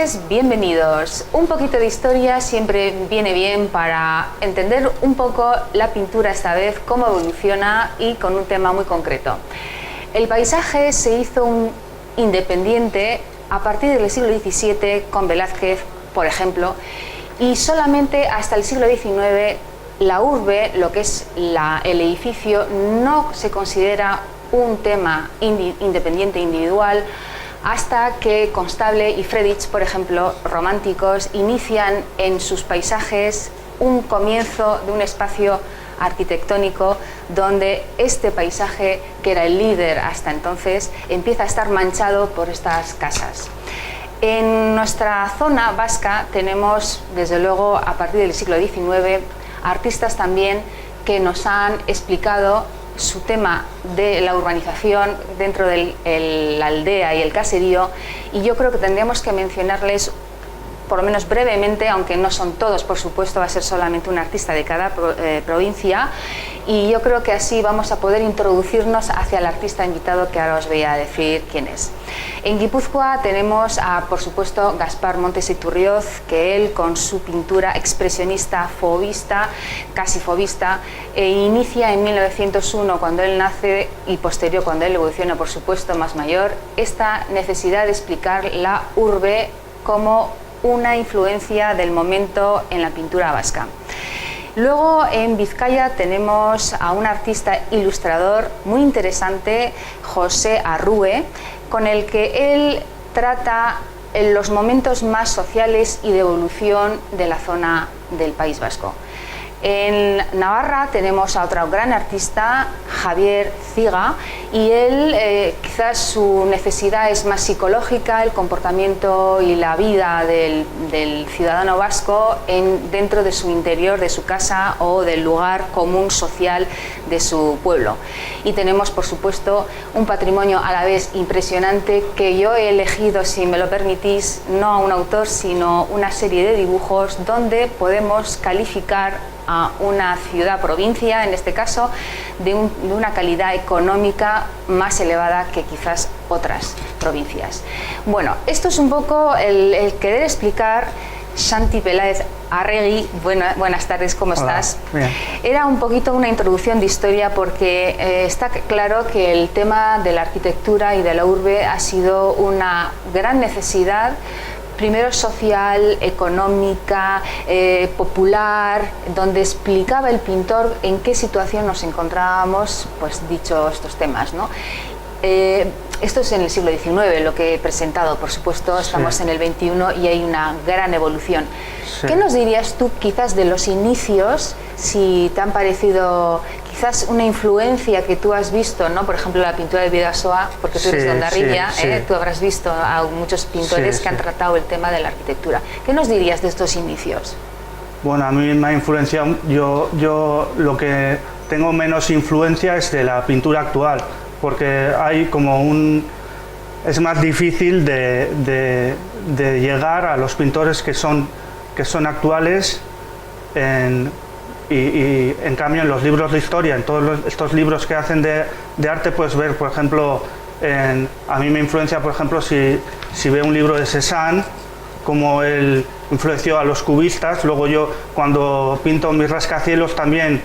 noches, bienvenidos. Un poquito de historia siempre viene bien para entender un poco la pintura esta vez, cómo evoluciona y con un tema muy concreto. El paisaje se hizo un independiente a partir del siglo XVII con Velázquez, por ejemplo, y solamente hasta el siglo XIX la urbe, lo que es el edificio, no se considera un tema independiente individual, hasta que Constable y Friedrich, por ejemplo, románticos, inician en sus paisajes un comienzo de un espacio arquitectónico donde este paisaje, que era el líder hasta entonces, empieza a estar manchado por estas casas. En nuestra zona vasca tenemos, desde luego, a partir del siglo XIX, artistas también que nos han explicado su tema de la urbanización dentro de la aldea y el caserío, y yo creo que tendríamos que mencionarles por lo menos brevemente, aunque no son todos, por supuesto, va a ser solamente un artista de cada provincia, y yo creo que así vamos a poder introducirnos hacia el artista invitado, que ahora os voy a decir quién es. En Guipúzcoa tenemos a, por supuesto, Gaspar Montes Iturrioz, que él con su pintura expresionista, fauvista, casi fauvista, inicia en 1901, cuando él nace, y posterior, cuando él evoluciona, por supuesto, más mayor, esta necesidad de explicar la urbe como una influencia del momento en la pintura vasca. Luego en Vizcaya tenemos a un artista ilustrador muy interesante, José Arrue, con el que él trata los momentos más sociales y de evolución de la zona del País Vasco. En Navarra tenemos a otro gran artista, Javier Ziga, y él quizás su necesidad es más psicológica, el comportamiento y la vida del ciudadano vasco dentro de su interior, de su casa o del lugar común social de su pueblo. Y tenemos, por supuesto, un patrimonio a la vez impresionante que yo he elegido, si me lo permitís, no a un autor, sino una serie de dibujos donde podemos calificar a una ciudad-provincia, en este caso, de una calidad económica más elevada que quizás otras provincias. Bueno, esto es un poco el querer explicar. Santi Peláez Arregui, buenas tardes, ¿cómo estás? Bien. Era un poquito una introducción de historia porque está claro que el tema de la arquitectura y de la urbe ha sido una gran necesidad, primero social, económica, popular, donde explicaba el pintor en qué situación nos encontrábamos, pues dicho estos temas, ¿no? Esto es en el siglo XIX, lo que he presentado, por supuesto, estamos en el XXI y hay una gran evolución. Sí. ¿Qué nos dirías tú quizás de los inicios, si te han parecido quizás una influencia que tú has visto, ¿no? Por ejemplo, la pintura de Bidasoa, porque tú eres de Hondarribia, tú habrás visto a muchos pintores que han tratado el tema de la arquitectura. ¿Qué nos dirías de estos inicios? Bueno, a mí me ha influenciado, yo lo que tengo menos influencia es de la pintura actual, porque hay como es más difícil de llegar a los pintores que son actuales, y en cambio en los libros de historia, en todos estos libros que hacen de arte, puedes ver, por ejemplo, a mí me influencia, por ejemplo, si veo un libro de Cézanne, como él influenció a los cubistas. Luego yo, cuando pinto mis rascacielos, también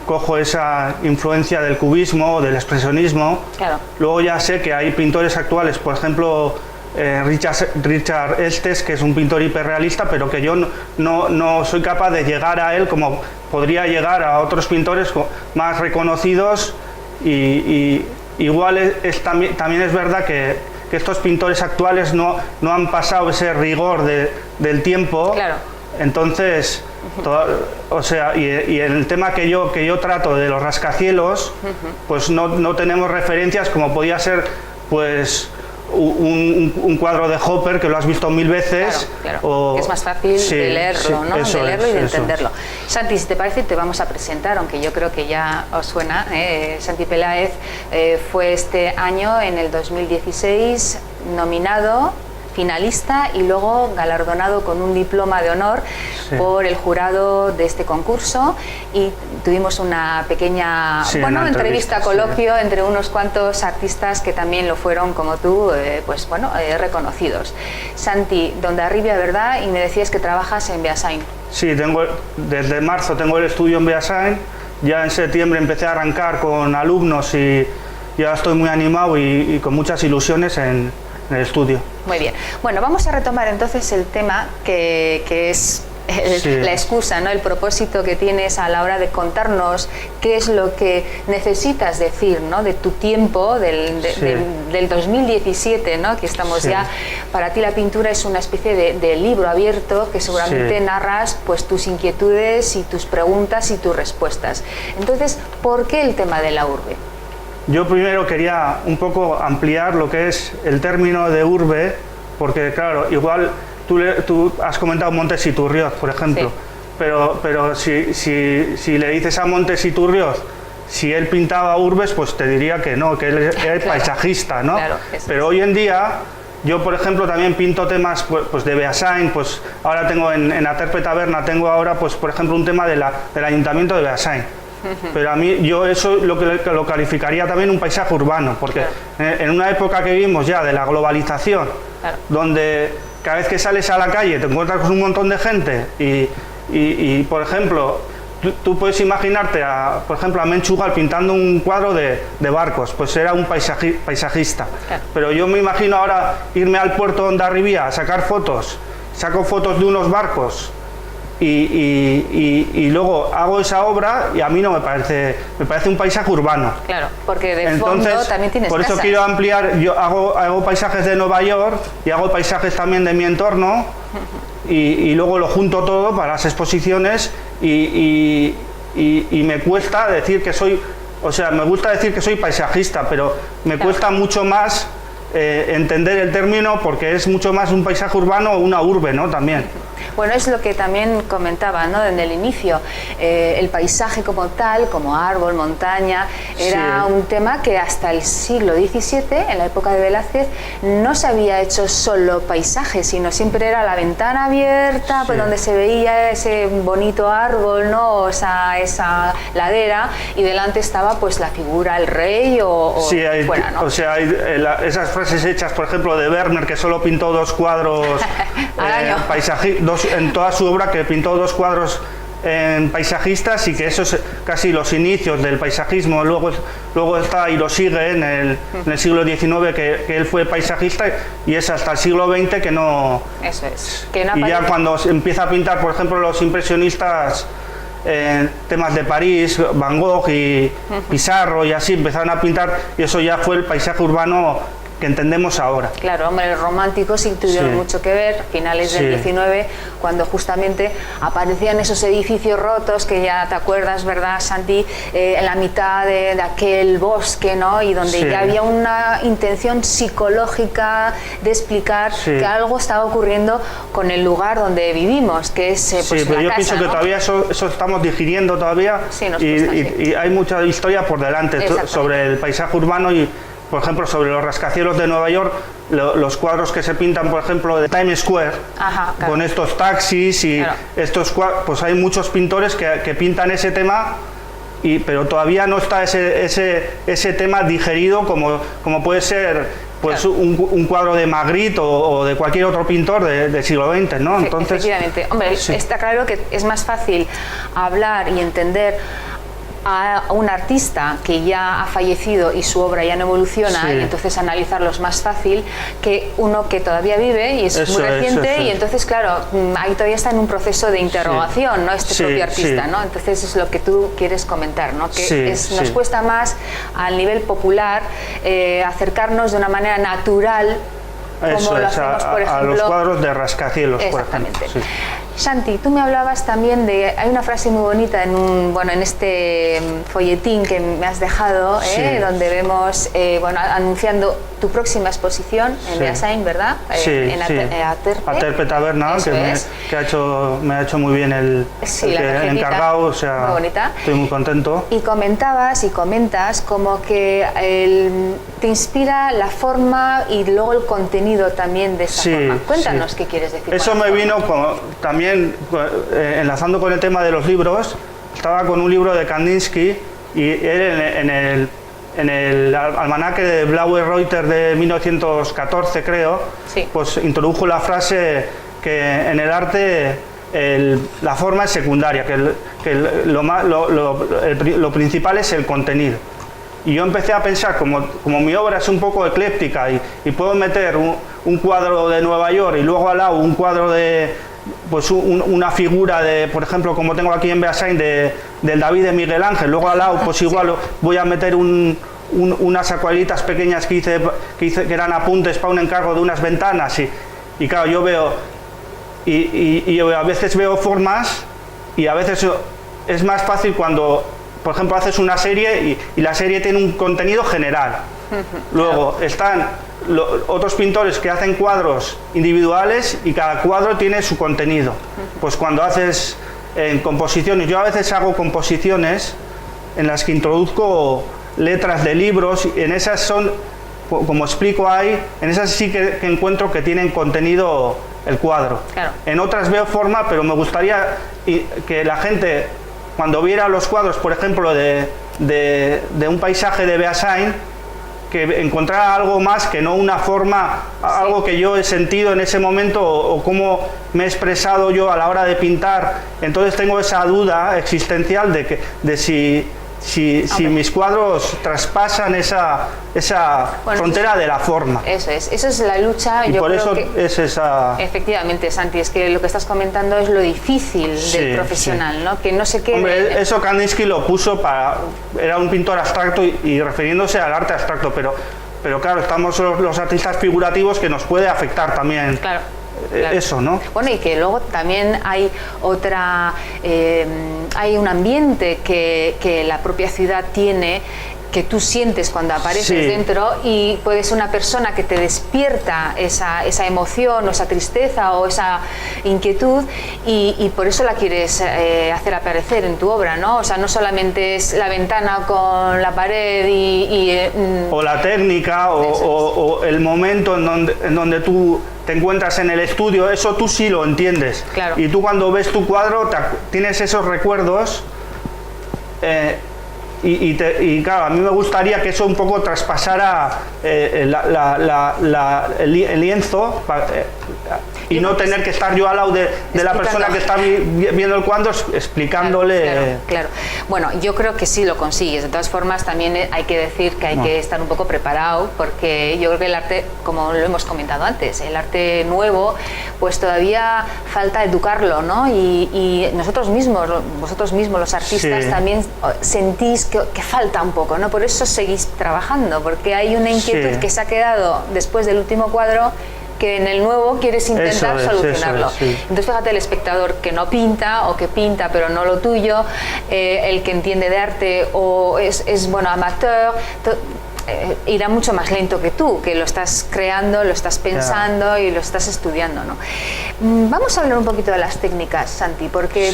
cojo esa influencia del cubismo, del expresionismo. Claro. Luego ya sé que hay pintores actuales, por ejemplo, Richard Estes, que es un pintor hiperrealista, pero que yo no soy capaz de llegar a él como podría llegar a otros pintores más reconocidos, y igual también es verdad que estos pintores actuales no han pasado ese rigor del tiempo. Claro. Entonces, o sea, y en el tema que yo trato de los rascacielos, pues no tenemos referencias como podía ser, pues, un cuadro de Hopper, que lo has visto 1000 veces. Claro, que es más fácil de leerlo, ¿no? De leerlo y de entenderlo. Santi, si te parece, te vamos a presentar, aunque yo creo que ya os suena. Santi Peláez fue este año, en el 2016, nominado finalista y luego galardonado con un diploma de honor por el jurado de este concurso, y tuvimos una pequeña una entrevista coloquio entre unos cuantos artistas que también lo fueron como tú, reconocidos. Santi, Dondarribia, ¿verdad? Y me decías que trabajas en Beasain. Sí, desde marzo tengo el estudio en Beasain, ya en septiembre empecé a arrancar con alumnos y ya estoy muy animado y con muchas ilusiones en el estudio. Muy bien. Bueno, vamos a retomar entonces el tema que es la excusa, ¿no? El propósito que tienes a la hora de contarnos qué es lo que necesitas decir, ¿no? De tu tiempo, del 2017, ¿no? Que estamos ya. Para ti la pintura es una especie de libro abierto que seguramente narras pues tus inquietudes y tus preguntas y tus respuestas. Entonces, ¿por qué el tema de la urbe? Yo primero quería un poco ampliar lo que es el término de urbe, porque claro, igual tú has comentado Montes Iturrioz, por ejemplo, pero si le dices a Montes Iturrioz si él pintaba urbes, pues te diría que no, que él es paisajista, ¿no? Claro, pero hoy en día, yo por ejemplo también pinto temas pues de Beasain, pues ahora tengo en Aterpe Taberna, tengo ahora pues por ejemplo un tema del Ayuntamiento de Beasain. Pero a mí, yo eso lo calificaría también un paisaje urbano, porque en una época que vivimos ya de la globalización, donde cada vez que sales a la calle te encuentras con un montón de gente y por ejemplo, tú puedes imaginarte, por ejemplo, a Menchugal pintando un cuadro de barcos, pues era un paisajista. Pero yo me imagino ahora irme al puerto de Hondarribia a sacar fotos, saco fotos de unos barcos, y luego hago esa obra y a mí no me parece un paisaje urbano. Claro, porque de fondo también tienes por eso casas. quiero ampliar, yo hago paisajes de Nueva York y hago paisajes también de mi entorno y luego lo junto todo para las exposiciones y me cuesta decir que soy, o sea, me gusta decir que soy paisajista, pero me cuesta mucho más entender el término, porque es mucho más un paisaje urbano o una urbe, ¿no? También. Bueno, es lo que también comentaba, ¿no? En el inicio, el paisaje como tal, como árbol, montaña, era un tema que hasta el siglo XVII, en la época de Velázquez, no se había hecho solo paisaje, sino siempre era la ventana abierta, pues donde se veía ese bonito árbol, ¿no? Esa ladera, y delante estaba pues la figura, el rey o fuera, ¿no? O sea, hay esas frases hechas, por ejemplo, de Vermeer, que solo pintó 2 cuadros en toda su obra, que pintó 2 cuadros paisajistas, y que eso es casi los inicios del paisajismo. Luego está y lo sigue en el siglo XIX, que él fue paisajista, y es hasta el siglo XX que no. Eso es. Que no y ya cuando se empieza a pintar, por ejemplo, los impresionistas, temas de París, Van Gogh y Pizarro y así, empezaron a pintar, y eso ya fue el paisaje urbano que entendemos ahora. Claro, hombre, los románticos sí tuvieron mucho que ver, finales del 19, cuando justamente aparecían esos edificios rotos, que ya te acuerdas, ¿verdad, Santi? En la mitad de aquel bosque, ¿no? Y donde ya había una intención psicológica de explicar que algo estaba ocurriendo con el lugar donde vivimos, que es pues, pero la yo casa, pienso que todavía eso estamos digiriendo todavía, y hay mucha historia por delante sobre el paisaje urbano. Y por ejemplo, sobre los rascacielos de Nueva York, los cuadros que se pintan, por ejemplo, de Times Square, con estos taxis y estos cuadros, pues hay muchos pintores que pintan ese tema, pero todavía no está ese tema digerido como puede ser pues un cuadro de Magritte o de cualquier otro pintor del siglo XX, ¿no? Entonces, efectivamente. Hombre, está claro que es más fácil hablar y entender a un artista que ya ha fallecido y su obra ya no evoluciona, y entonces analizarlo es más fácil que uno que todavía vive y es muy reciente, y entonces claro, ahí todavía está en un proceso de interrogación, ¿no? Este propio artista, ¿no? Entonces es lo que tú quieres comentar, ¿no? Que nos cuesta más al nivel popular acercarnos de una manera natural, como lo hacemos, por ejemplo, a los cuadros de rascacielos, exactamente. Por ejemplo. Santi, tú me hablabas también de, hay una frase muy bonita en en este folletín que me has dejado, donde vemos, anunciando tu próxima exposición en Beasain, ¿verdad? En Aterpe Taberna, que me ha hecho muy bien el encargado, o sea, muy bonita. Estoy muy contento. Y comentabas y comentas como que te inspira la forma y luego el contenido también de esa forma. Cuéntanos qué quieres decir. Eso me vino también enlazando con el tema de los libros. Estaba con un libro de Kandinsky y él en el almanaque de Blaue Reiter de 1914, creo, pues introdujo la frase que en el arte la forma es secundaria, que lo principal es el contenido. Y yo empecé a pensar, como mi obra es un poco ecléptica y puedo meter un cuadro de Nueva York y luego al lado un cuadro de, pues una figura de, por ejemplo, como tengo aquí en Beasain, del David de Miguel Ángel, luego al lado pues igual voy a meter unas acuarelitas pequeñas que eran apuntes para un encargo de unas ventanas y claro, yo veo y a veces veo formas y a veces es más fácil cuando, por ejemplo, haces una serie y la serie tiene un contenido general. Luego están otros pintores que hacen cuadros individuales y cada cuadro tiene su contenido. Pues cuando haces en composiciones, yo a veces hago composiciones en las que introduzco letras de libros, y en esas son, como explico ahí, en esas sí que encuentro que tienen contenido el cuadro. Claro. En otras veo forma, pero me gustaría que la gente, cuando viera los cuadros, por ejemplo, de un paisaje de Beasain, que encontrara algo más que no una forma, algo que yo he sentido en ese momento o cómo me he expresado yo a la hora de pintar. Entonces tengo esa duda existencial de si mis cuadros traspasan esa frontera de la forma. Eso es la lucha. Y yo por eso es esa... Efectivamente, Santi, es que lo que estás comentando es lo difícil del profesional, ¿no? Que no se quede... Hombre, eso Kandinsky lo puso era un pintor abstracto y refiriéndose al arte abstracto, pero claro, estamos los artistas figurativos que nos puede afectar también. Claro. Claro. Eso, ¿no? Bueno, y que luego también hay hay un ambiente que la propia ciudad tiene, que tú sientes cuando apareces dentro, y puede ser una persona que te despierta esa emoción o esa tristeza o esa inquietud y por eso la quieres hacer aparecer en tu obra, ¿no? O sea, no solamente es la ventana con la pared o la técnica o el momento en donde tú te encuentras en el estudio, eso tú sí lo entiendes. Claro. Y tú cuando ves tu cuadro tienes esos recuerdos y claro, a mí me gustaría que eso un poco traspasara el lienzo y no tener que estar yo al lado de la persona que está viendo el cuadro explicándole. Claro. Bueno, yo creo que sí lo consigues. De todas formas, también hay que decir que hay que estar un poco preparado, porque yo creo que el arte, como lo hemos comentado antes, el arte nuevo, pues todavía falta educarlo, ¿no? Y vosotros mismos, los artistas, también sentís que falta un poco, ¿no? Por eso seguís trabajando, porque hay una inquietud que se ha quedado después del último cuadro, que en el nuevo quieres intentar solucionarlo. Entonces fíjate, el espectador que no pinta o que pinta pero no lo tuyo, el que entiende de arte o es amateur, irá mucho más lento que tú, que lo estás creando, lo estás pensando y lo estás estudiando, ¿no? Vamos a hablar un poquito de las técnicas, Santi, porque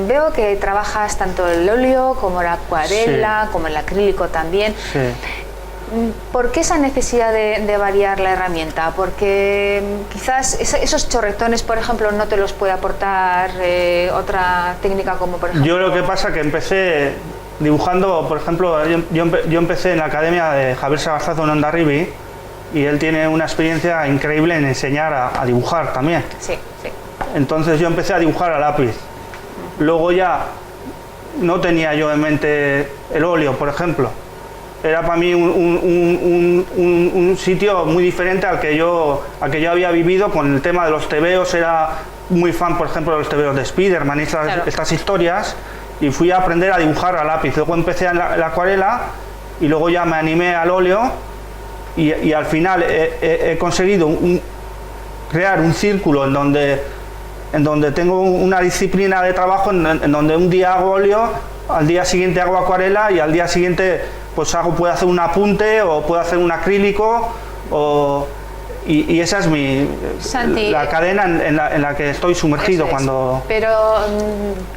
veo que trabajas tanto el óleo como la acuarela, como el acrílico también. ¿Por qué esa necesidad de variar la herramienta? Porque quizás esos chorretones, por ejemplo, no te los puede aportar otra técnica como, por ejemplo... Yo lo que pasa es que empecé dibujando, por ejemplo, yo empecé en la academia de Javier Sabastazo en Hondarribia y él tiene una experiencia increíble en enseñar a dibujar también. Sí. Entonces yo empecé a dibujar a lápiz. Luego ya no tenía yo en mente el óleo, por ejemplo. Era para mí un sitio muy diferente al que yo había vivido con el tema de los tebeos. Era muy fan, por ejemplo, de los tebeos de Spiderman y estas historias, y fui a aprender a dibujar a lápiz. Luego empecé en la acuarela y luego ya me animé al óleo y al final he conseguido crear un círculo en donde en donde tengo una disciplina de trabajo en donde un día hago óleo, al día siguiente hago acuarela y al día siguiente pues puedo hacer un apunte o puedo hacer un acrílico y esa es Santi, la cadena en la que estoy sumergido cuando... Pero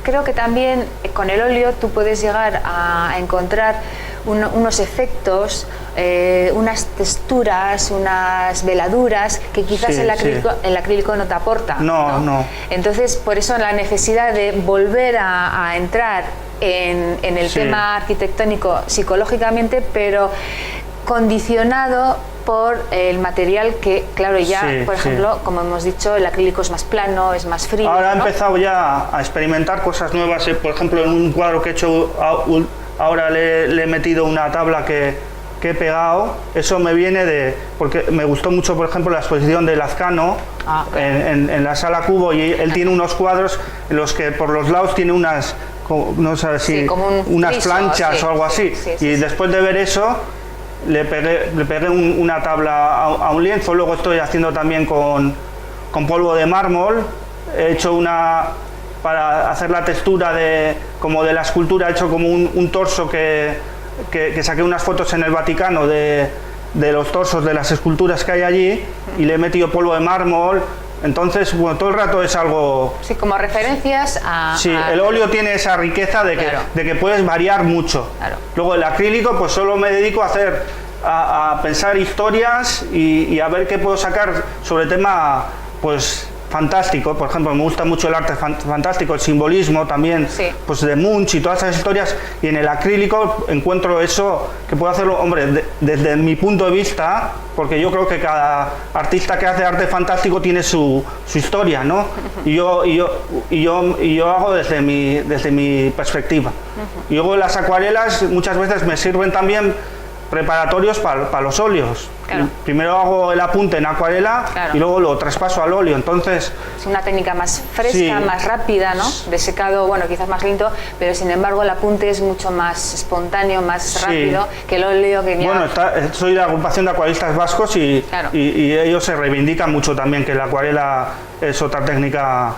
creo que también con el óleo tú puedes llegar a encontrar unos efectos, unas texturas, unas veladuras que quizás el acrílico no te aporta. No. Entonces, por eso la necesidad de volver a entrar en el tema arquitectónico psicológicamente, pero condicionado por el material que, claro, ya, por ejemplo, como hemos dicho, el acrílico es más plano, es más frío. Ahora he empezado ya a experimentar cosas nuevas, por ejemplo, en un cuadro que he hecho ahora le he metido una tabla que he pegado. Eso me viene porque me gustó mucho, por ejemplo, la exposición de Lazcano en la Sala Cubo, y él tiene unos cuadros en los que por los lados tiene unas, no sé si, unas planchas o algo así. Y después de ver eso, le pegué una tabla a un lienzo. Luego estoy haciendo también con polvo de mármol. He hecho para hacer la textura como de la escultura, he hecho como un torso que saqué unas fotos en el Vaticano de los torsos de las esculturas que hay allí, y le he metido polvo de mármol. Entonces, bueno, todo el rato es algo... Sí, como referencias a... Sí, el óleo tiene esa riqueza de que puedes variar mucho. Claro. Luego el acrílico, pues solo me dedico a pensar historias y a ver qué puedo sacar sobre tema, pues, fantástico. Por ejemplo, me gusta mucho el arte fantástico, el simbolismo también, pues de Munch y todas esas historias, y en el acrílico encuentro eso que puedo hacerlo, hombre, desde mi punto de vista, porque yo creo que cada artista que hace arte fantástico tiene su historia, ¿no? Y yo hago desde mi perspectiva. Y luego las acuarelas muchas veces me sirven también preparatorios para los óleos. Claro. Primero hago el apunte en acuarela y luego lo traspaso al óleo. Entonces es una técnica más fresca, más rápida, ¿no? De secado, bueno, quizás más lento, pero sin embargo el apunte es mucho más espontáneo, más rápido que el óleo que ya... Bueno, soy de la agrupación de acuarelistas vascos y ellos se reivindican mucho también que la acuarela es otra técnica.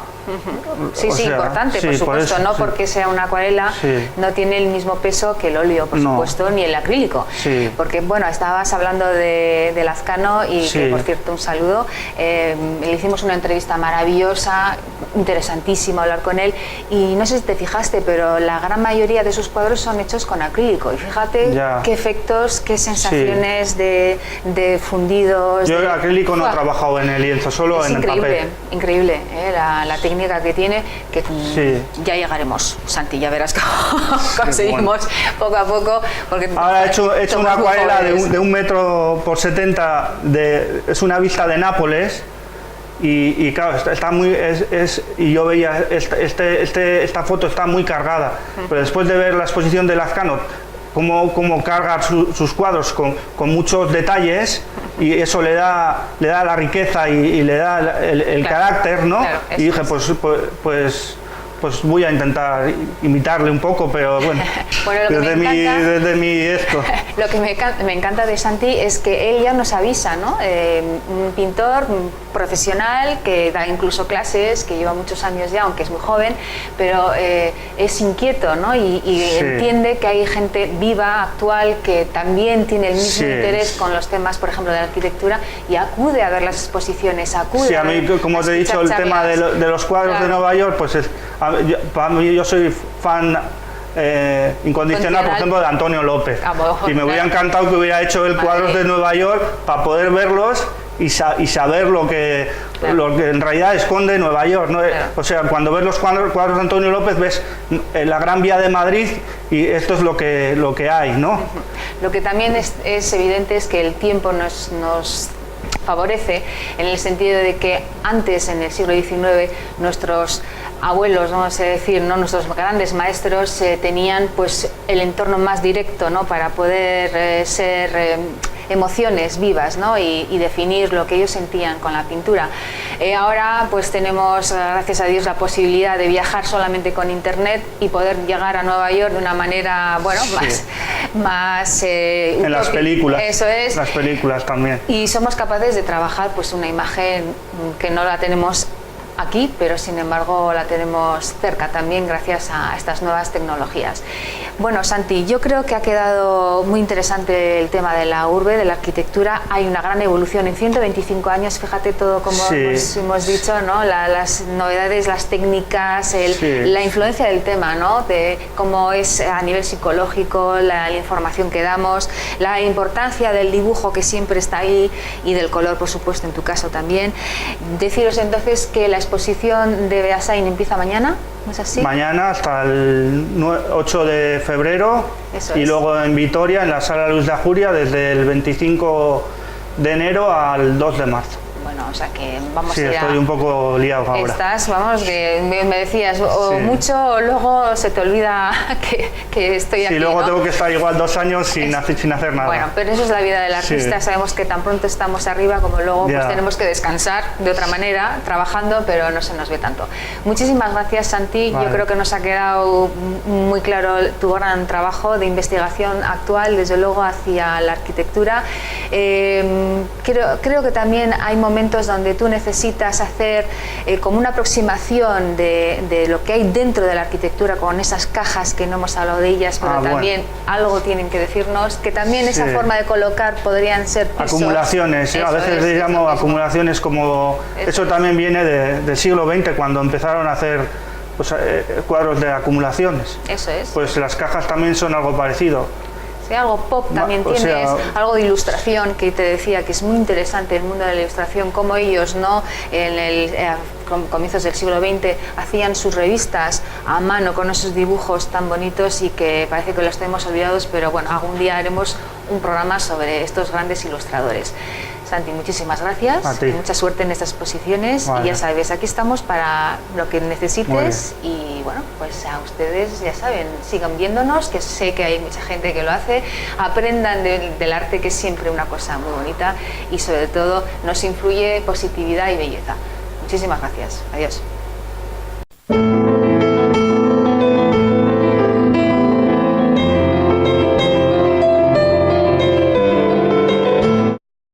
Sí, importante, por supuesto, no porque sea una acuarela, no tiene el mismo peso que el óleo, por supuesto, ni el acrílico. Porque, bueno, estabas hablando de Lazcano y que, por cierto, un saludo. Le hicimos una entrevista maravillosa, interesantísimo hablar con él, y no sé si te fijaste, pero la gran mayoría de sus cuadros son hechos con acrílico, y fíjate qué efectos, qué sensaciones de fundidos. Yo el acrílico no he trabajado en el lienzo, solo en el papel. Increíble, la técnica que tiene, que ya llegaremos, Santi, ya verás cómo conseguimos poco a poco. Porque ahora he hecho una acuarela de 1 metro por 70, es una vista de Nápoles, y claro, está muy, y yo veía, esta foto está muy cargada, pero después de ver la exposición de Lazcano, cómo carga sus cuadros con muchos detalles, y eso le da la riqueza y le da el carácter, ¿no? Y dije, pues voy a intentar imitarle un poco, pero bueno, desde mi esto. Lo que me encanta de Santi es que él ya nos avisa, ¿no? Un pintor profesional que da incluso clases, que lleva muchos años ya, aunque es muy joven, pero es inquieto, ¿no? Y entiende que hay gente viva, actual, que también tiene el mismo interés con los temas, por ejemplo, de la arquitectura, y acude a ver las exposiciones, acude a mí, como te he dicho, el tema de los cuadros de Nueva York, pues para mí, yo soy fan incondicional, por ejemplo, de Antonio López, y me hubiera encantado que hubiera hecho el cuadros de Nueva York para poder verlos y saber lo que en realidad esconde Nueva York, ¿no? O sea, cuando ves los cuadros de Antonio López, ves la Gran Vía de Madrid, y esto es lo que hay, ¿no? Lo que también es evidente es que el tiempo nos favorece, en el sentido de que antes, en el siglo XIX, nuestros abuelos, vamos a decir, ¿no? Nuestros grandes maestros tenían pues el entorno más directo, ¿no? Para poder ser emociones vivas, ¿no? y definir lo que ellos sentían con la pintura. Ahora pues tenemos, gracias a Dios, la posibilidad de viajar solamente con internet y poder llegar a Nueva York de una manera, bueno, más en las películas. Eso es. Las películas también. Y somos capaces de trabajar pues una imagen que no la tenemos aquí, pero sin embargo la tenemos cerca también gracias a estas nuevas tecnologías. Bueno, Santi, yo creo que ha quedado muy interesante el tema de la urbe, de la arquitectura. Hay una gran evolución en 125 años, fíjate todo como hemos dicho, ¿no? Las novedades, las técnicas, la influencia del tema, ¿no? De cómo es a nivel psicológico, la información que damos, la importancia del dibujo que siempre está ahí y del color, por supuesto, en tu caso también. Deciros entonces que la exposición de Beasain empieza mañana, ¿no es así? Mañana hasta el 8 de febrero. Eso y es. luego en Vitoria, en la Sala Luis de Ajuria, desde el 25 de enero al 2 de marzo. Bueno, o sea que vamos Sí, a ir estoy un poco liado ahora. Estás, vamos, que me decías, o mucho, o luego se te olvida que estoy aquí, Sí, luego ¿no? tengo que estar igual 2 años sin hacer nada. Bueno, pero eso es la vida del artista, sabemos que tan pronto estamos arriba como luego pues tenemos que descansar de otra manera, trabajando, pero no se nos ve tanto. Muchísimas gracias, Santi. Yo creo que nos ha quedado muy claro tu gran trabajo de investigación actual, desde luego, hacia la arquitectura. Creo que también hay momentos donde tú necesitas hacer como una aproximación de lo que hay dentro de la arquitectura, con esas cajas que no hemos hablado de ellas, pero también algo tienen que decirnos, que también esa forma de colocar podrían ser pisos. Acumulaciones, a veces les llamo acumulaciones, como eso también viene del siglo XX, cuando empezaron a hacer pues, cuadros de acumulaciones. Eso es. Pues las cajas también son algo parecido. Sí, algo pop también tienes, algo de ilustración, que te decía que es muy interesante el mundo de la ilustración, como ellos, ¿no? En comienzos del siglo XX hacían sus revistas a mano con esos dibujos tan bonitos y que parece que los tenemos olvidados, pero bueno, algún día haremos un programa sobre estos grandes ilustradores. Santi, muchísimas gracias, mucha suerte en estas exposiciones y ya sabes, aquí estamos para lo que necesites y bueno, pues a ustedes ya saben, sigan viéndonos, que sé que hay mucha gente que lo hace, aprendan del arte, que es siempre una cosa muy bonita y sobre todo nos influye positividad y belleza. Muchísimas gracias, adiós.